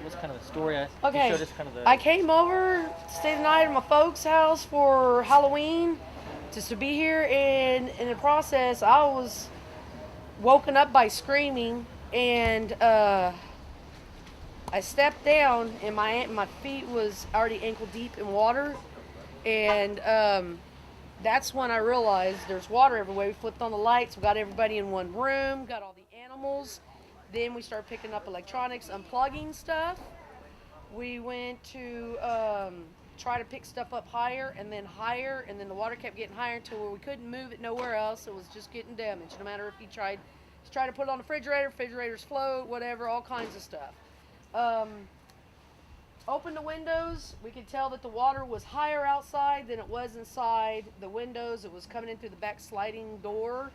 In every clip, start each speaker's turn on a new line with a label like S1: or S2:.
S1: what's kind of the story? You
S2: Okay,
S1: showed us kind of the.
S2: I came over, stayed the night at my folks' house for Halloween, just to be here, and in the process, I was woken up by screaming, and I stepped down, and my feet was already ankle deep in water, and that's when I realized there's water everywhere. We flipped on the lights, we got everybody in one room, got all the animals. Then we started picking up electronics, unplugging stuff. We went to try to pick stuff up higher and then higher, and then the water kept getting higher until where we couldn't move it nowhere else. It was just getting damaged. No matter if you tried to put it on the refrigerators float, whatever, all kinds of stuff. Um, Opened the windows. We could tell that the water was higher outside than it was inside the windows. It was coming in through the back sliding door,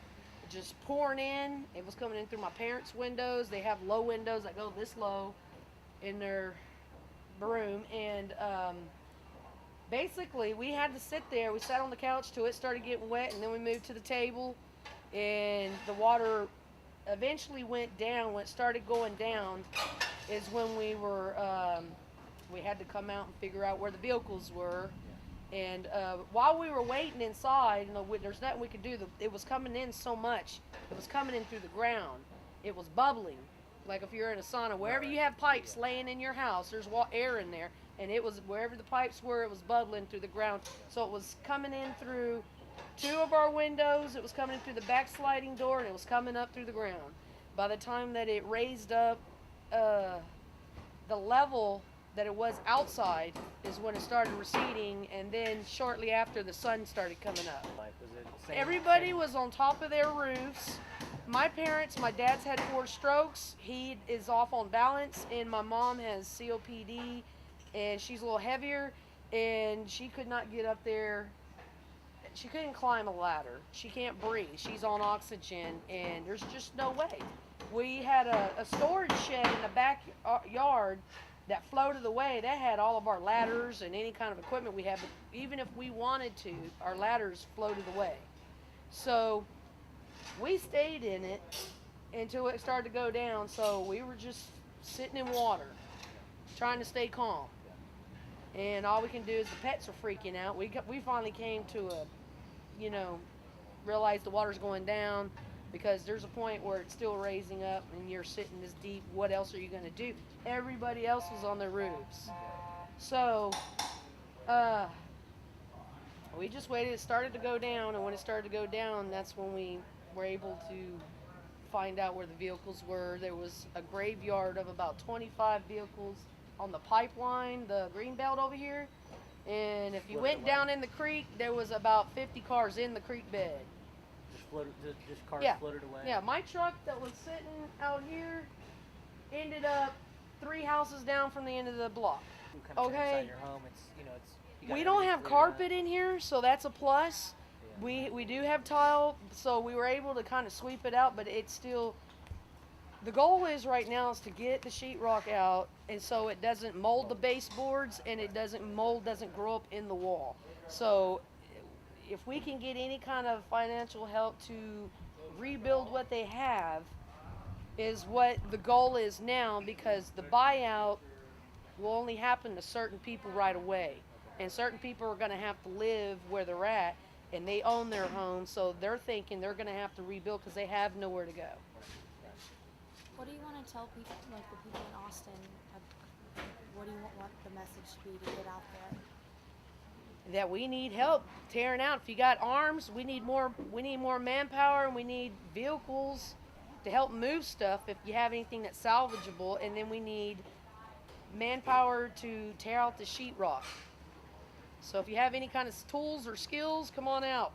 S2: just pouring in. It was coming in through my parents' windows. They have low windows that go this low in their room, and basically we had to sit there. We sat on the couch till it started getting wet, and then we moved to the table, and the water eventually went down. When it started going down is when we had to come out and figure out where the vehicles were. And while we were waiting inside, there's nothing we could do. It was coming in so much. It was coming in through the ground. It was bubbling. Like if you're in a sauna, wherever you have pipes laying in your house, there's air in there. And it was wherever the pipes were, it was bubbling through the ground. So it was coming in through two of our windows. It was coming in through the back sliding door, and it was coming up through the ground. By the time that it raised up uh, the level that it was outside is when it started receding, and then shortly after the sun started coming up.
S1: Like, was it same,
S2: Everybody
S1: same?
S2: was on top of their roofs. My dad's had 4 strokes. He is off on balance, and my mom has COPD, and she's a little heavier, and she could not get up there. She couldn't climb a ladder. She can't breathe. She's on oxygen, and there's just no way. We had a storage shed in the backyard that floated away. That had all of our ladders and any kind of equipment we had. But even if we wanted to, our ladders floated away. So we stayed in it until it started to go down. So we were just sitting in water, trying to stay calm. And all we can do is the pets are freaking out. We finally came to you know, realize the water's going down, because there's a point where it's still raising up and you're sitting this deep. What else are you going to do? Everybody else was on their roofs. So uh, we just waited. It started to go down, and when it started to go down, that's when we were able to find out where the vehicles were. There was a graveyard of about 25 vehicles on the pipeline, the green belt over here. And if you went down in the creek, there was about 50 cars in the creek bed.
S1: Just cars
S2: Yeah.
S1: floated away.
S2: Yeah, my truck that was sitting out here ended up 3 houses down from the end of the block.
S1: Kind of
S2: Okay.
S1: inside your home, it's.
S2: We don't have carpet in here, so that's a plus. We do have tile, so we were able to kind of sweep it out, but it's still. The goal is right now is to get the sheetrock out, and so it doesn't mold the baseboards, and it doesn't grow up in the wall. So if we can get any kind of financial help to rebuild what they have, is what the goal is now, because the buyout will only happen to certain people right away, and certain people are going to have to live where they're at, and they own their home, so they're thinking they're going to have to rebuild because they have nowhere to go.
S3: What do you want to tell people, like the people in Austin? What do you want the message to be to get out there?
S2: That we need help tearing out. If you got arms, we need more manpower, and we need vehicles to help move stuff if you have anything that's salvageable, and then we need manpower to tear out the sheetrock. So if you have any kind of tools or skills, come on out.